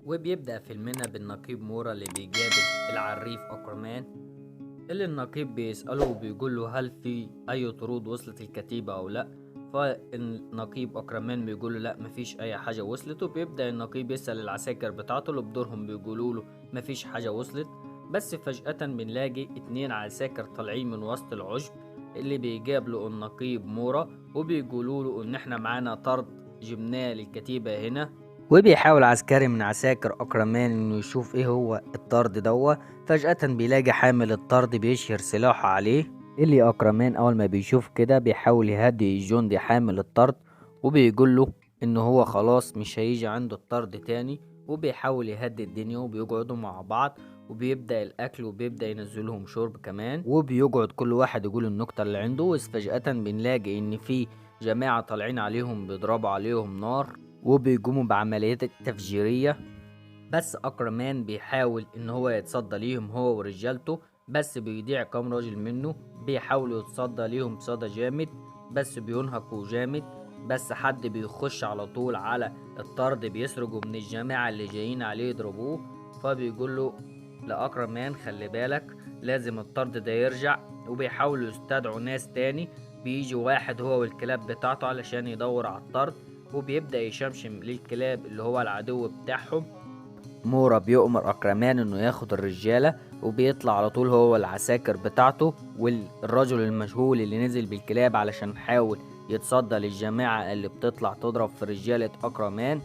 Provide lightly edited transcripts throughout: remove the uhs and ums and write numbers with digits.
وبيبدأ فيلمنا بالنقيب مورا اللي بيجابل العريف أكرمان، اللي النقيب بيسأله وبيقول له هل في أي طرود وصلت الكتيبة أو لأ. فالنقيب أكرمان بيقول له لأ مفيش أي حاجة وصلت، وبيبدأ النقيب يسأل العساكر بتاعته اللي بدورهم بيقولوا له مفيش حاجة وصلت. بس فجأة بنلاقي 2 عساكر طالعين من وسط العشب اللي بيجابلوا النقيب مورا، وبيقولوا له إن إحنا معانا طرد جبناه للكتيبة هنا. وبيحاول عسكري من عساكر أكرمان إنه يشوف إيه هو الطرد دوا. فجأة بيلاقي حامل الطرد بيشهر سلاحه عليه، اللي أكرمان أول ما بيشوف كده بيحاول يهدي الجندي حامل الطرد، وبيقول له إنه هو خلاص مش هيجي عنده الطرد تاني، وبيحاول يهدي الدنيا وبيقعدوا مع بعض وبيبدأ الأكل وبيبدأ ينزلهم شرب كمان، وبيقعد كل واحد يقول النكتة اللي عنده. بس فجأة بنلاقي إن في جماعة طالعين عليهم بيضربوا عليهم نار وبيقوموا بعمليات تفجيرية. بس أكرمان بيحاول إن هو يتصدى ليهم هو ورجالته، بس بيضيع كام راجل منه بيحاولوا يتصدى ليهم صدى جامد، بس بينهكوا جامد. بس حد بيخش على طول على الطرد بيسرقوا من الجماعة اللي جايين عليه يضربوه. فبيقول له لأكرمان خلي بالك لازم الطرد ده يرجع، وبيحاولوا يستدعوا ناس تاني. بيجي واحد هو والكلاب بتاعته علشان يدور على الطرد، وبيبدأ يشمشم للكلاب اللي هو العدو بتاعهم. مورا بيؤمر أكرمان إنه ياخد الرجالة، وبيطلع على طول هو العساكر بتاعته والرجل المجهول اللي نزل بالكلاب علشان يحاول يتصدى للجماعة اللي بتطلع تضرب في رجالة أكرمان،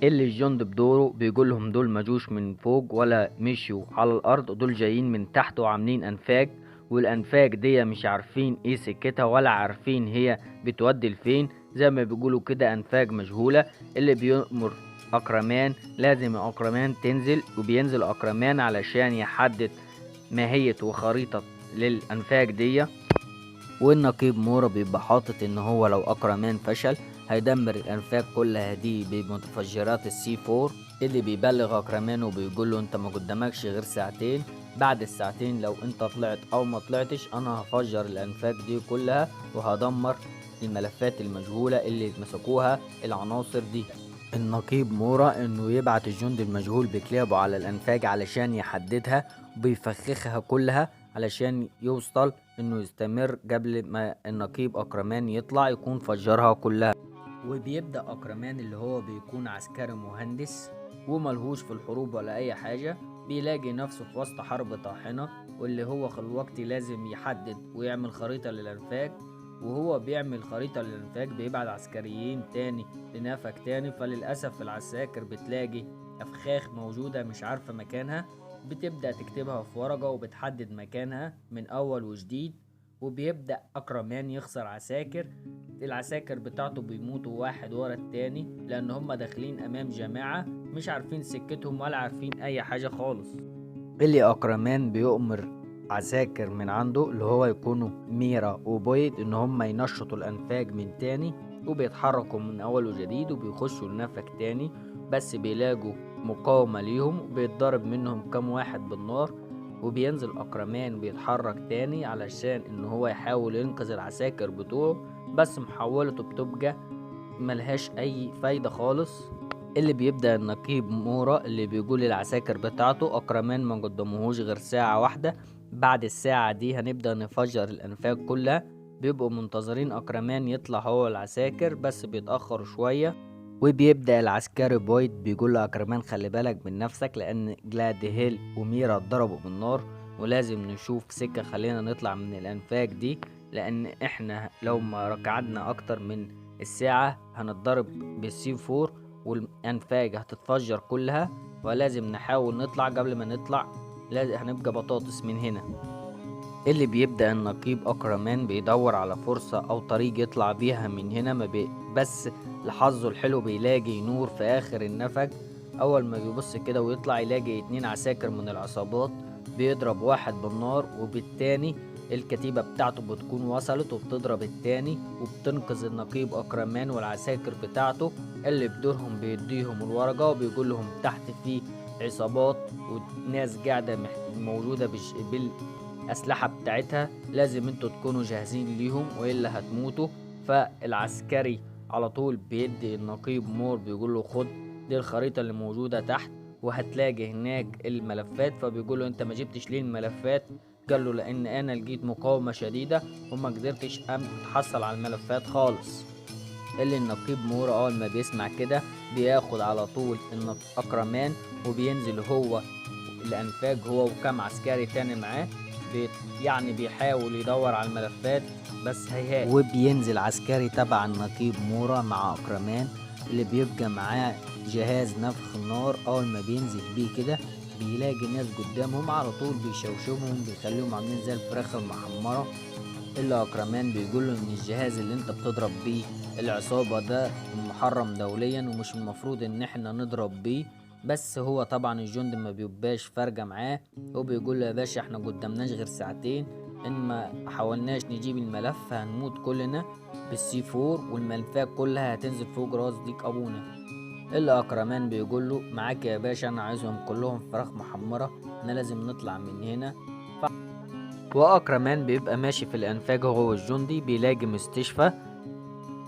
اللي الجند بدوره بيقول لهم دول مجوش من فوق ولا مشيوا على الأرض، دول جايين من تحت وعاملين أنفاق، والأنفاق دي مش عارفين إيه سكتها ولا عارفين هي بتودي لفين، زي ما بيقولوا كده أنفاق مجهولة. اللي بيأمر أكرمان لازم أكرمان تنزل، وبينزل أكرمان علشان يحدد ماهية وخريطة للأنفاق دي. والنقيب مورا بيبقى حاطط ان هو لو اكرمان فشل هيدمر الانفاق كلها دي بمتفجرات السي 4، اللي بيبلغ اكرمان وبيقول له انت ما قدامكش غير ساعتين، بعد الساعتين لو انت طلعت او ما طلعتش انا هفجر الانفاق دي كلها وهدمر الملفات المجهولة اللي مسكوها العناصر دي. النقيب مورا انه يبعت الجندي المجهول بكلابه على الانفاق علشان يحددها وبيفخخها كلها علشان يوصل انه يستمر قبل ما النقيب اكرمان يطلع يكون فجرها كلها. وبيبدأ اكرمان اللي هو بيكون عسكري مهندس وملهوش في الحروب ولا اي حاجة، بيلاقي نفسه في وسط حرب طاحنة، واللي هو في الوقت لازم يحدد ويعمل خريطة للانفاق. وهو بيعمل خريطة للانفاق بيبعت عسكريين تاني لنفق تاني، فللأسف العساكر بتلاقي أفخاخ موجودة مش عارفة مكانها، بتبدأ تكتبها في ورقة وبتحدد مكانها من أول وجديد. وبيبدأ أكرمان يخسر عساكر، العساكر بتاعته بيموتوا واحد ورا التاني لأن هم داخلين أمام جماعة مش عارفين سكتهم ولا عارفين أي حاجة خالص. اللي أكرمان بيؤمر عساكر من عنده اللي هو يكونوا ميرا وبويد إن هم ينشطوا الأنفاق من تاني، وبيتحركوا من أول وجديد وبيخشوا النفق تاني، بس بيلاقوا مقاومة ليهم وبيتضرب منهم كام واحد بالنار. وبينزل أكرمان بيتحرك تاني علشان إن هو يحاول ينقذ العساكر بتوعه، بس محاولته بتبقى ملهاش أي فايدة خالص. اللي بيبدأ النقيب مورا اللي بيقول للعساكر بتاعته أكرمان ما قدموهوش غير ساعة واحدة، بعد الساعة دي هنبدأ نفجر الأنفاق كلها. بيبقوا منتظرين أكرمان يطلع هو العساكر بس بيتأخروا شوية. وبيبدأ العسكري بويد بيقول لأكرمان خلي بالك من نفسك لأن جلاد هيل وميرا اتضربوا بالنار، ولازم نشوف سكة خلينا نطلع من الأنفاق دي، لأن إحنا لو ما ركعدنا أكتر من الساعة هنتضرب بالسي 4 والأنفاق هتتفجر كلها، ولازم نحاول نطلع قبل ما نطلع لازم هنبقى بطاطس من هنا. اللي بيبدأ النقيب أكرمان بيدور على فرصة أو طريق يطلع بيها من هنا بس لحظه الحلو بيلاقي نور في آخر النفق. أول ما بيبص كده ويطلع يلاقي 2 عساكر من العصابات بيضرب واحد بالنار، وبالتاني الكتيبة بتاعته بتكون وصلت وبتضرب التاني وبتنقذ النقيب أكرمان والعساكر بتاعته، اللي بدورهم بيديهم الورقة وبيقول لهم تحت في عصابات وناس قاعدة موجودة بالأسلحة بتاعتها، لازم انتوا تكونوا جاهزين ليهم وإلا هتموتوا. فالعسكري على طول بيدي النقيب مور بيقول له خد دي الخريطة اللي موجودة تحت، وهتلاقي هناك الملفات. فبيقول له انت ما جبتش ليه الملفات؟ قال له لان انا لقيت مقاومة شديدة وما قدرتش اتحصل على الملفات خالص. اللي النقيب مورا اول ما بيسمع كده بياخد على طول اكرمان وبينزل هو الانفاق، هو وكم عسكري تاني معاه. يعني بيحاول يدور على الملفات بس هيهات. وبينزل عسكري تبع النقيب مورا مع اكرمان اللي بيبقى معاه جهاز نفخ النار. اول ما بينزل بيه كده بيلاقي ناس قدامهم على طول بيشوشوهم، بيخليهم عاملين زي الفراخ المحمرة. الا اكرمان بيقول له ان الجهاز اللي انت بتضرب بيه العصابة ده محرم دوليا ومش المفروض ان احنا نضرب بيه. بس هو طبعا الجندي ما بيبقاش فارقة معاه، هو بيقول له يا باشا احنا قدامناش غير ساعتين، ان ما حاولناش نجيب الملف هنموت كلنا بالسي 4 والملفات كلها هتنزل فوق راس ديك ابونا. الا اكرمان بيقول له معاك يا باشا، انا عايزهم كلهم فراخ محمرة، احنا لازم نطلع من هنا. واكرمان بيبقى ماشي في الانفاق هو والجندي، بيلاقي مستشفى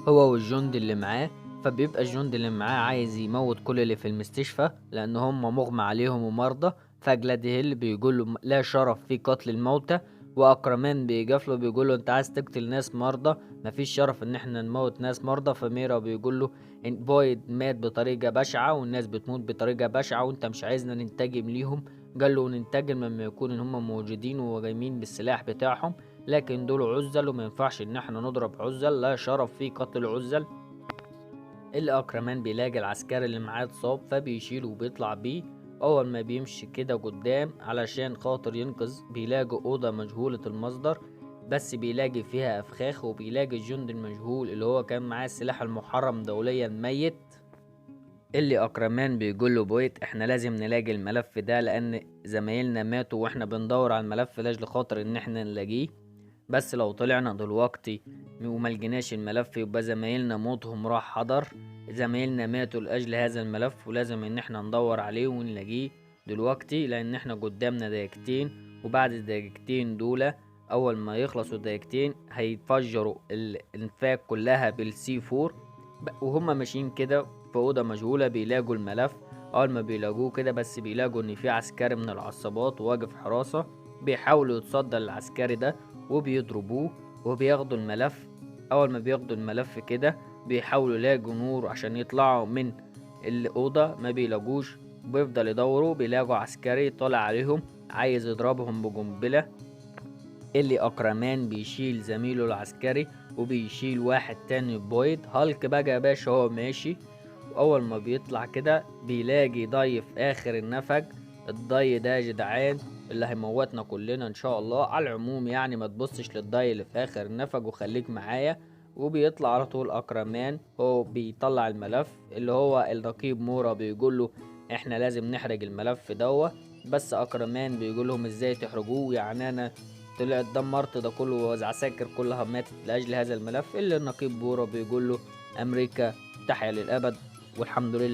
هو والجندي اللي معاه. فبيبقى الجندي اللي معاه عايز يموت كل اللي في المستشفى لان هم مغمى عليهم ومرضى. فجلاديهيل بيقول له لا شرف في قتل الموتى. واكرمان بيجافله بيقول له انت عايز تقتل ناس مرضى، مفيش شرف ان احنا نموت ناس مرضى. فميرا بيقول له ان بويد مات بطريقه بشعه والناس بتموت بطريقه بشعه وانت مش عايزنا ننتقم ليهم. قال له ننتقم لما يكون ان هم موجودين وجايين بالسلاح بتاعهم، لكن دول عزل وما ينفعش ان احنا نضرب عزل، لا شرف في قتل عزل. اللي اكرمان بيلاقي العسكري اللي معاه اتصاب فبيشيله وبيطلع بيه. اول ما بيمشي كده قدام علشان خاطر ينقذ بيلاقي اوضه مجهوله المصدر، بس بيلاقي فيها افخاخ وبيلاقي الجندي المجهول اللي هو كان معاه السلاح المحرم دوليا ميت. اللي اكرمان بيقول له بويت احنا لازم نلاقي الملف ده لان زمايلنا ماتوا واحنا بندور على الملف لاجل خاطر ان احنا نلاقيه، بس لو طلعنا دلوقتي وملقناش الملف يبقى زمايلنا موتهم راح حضر. زمايلنا ماتوا لاجل هذا الملف ولازم ان احنا ندور عليه ونلاقيه دلوقتي لان احنا قدامنا دقيقتين، وبعد الدقيقتين دول اول ما يخلصوا الدقيقتين هيتفجروا الانفاق كلها بالسي 4. وهما ماشيين كده في اوضه مجهوله بيلاقوا الملف. اول ما بيلاقوه كده بس بيلاقوا ان في عسكري من العصابات واقف حراسه، بيحاولوا يتصدى للعسكري ده وبيضربوه وبياخدوا الملف. اول ما بياخدوا الملف كده بيحاولوا يلاقوا نور عشان يطلعوا من الأوضة، ما بيلاقوش. بيفضل يدوروا بيلاقوا عسكري طالع عليهم عايز يضربهم بقنبلة. اللي أكرمان بيشيل زميله العسكري وبيشيل واحد تاني بويد هالك بقى يا باشا هو ماشي. وأول ما بيطلع كده بيلاقي ضي في آخر النفق. الضي ده يا جدعان اللي هيموتنا كلنا ان شاء الله. على العموم يعني ما تبصش للضي اللي في اخر النفق وخليك معايا. وبيطلع على طول اكرمان هو بيطلع الملف اللي هو الرقيب مورا بيقول له احنا لازم نحرق الملف دوه. بس اكرمان بيقول لهم ازاي تحرقوه يعني انا طلعت دمرت ده كله والعساكر كلها ماتت لاجل هذا الملف. اللي النقيب مورا بيقول له امريكا تحيا للابد والحمد لله.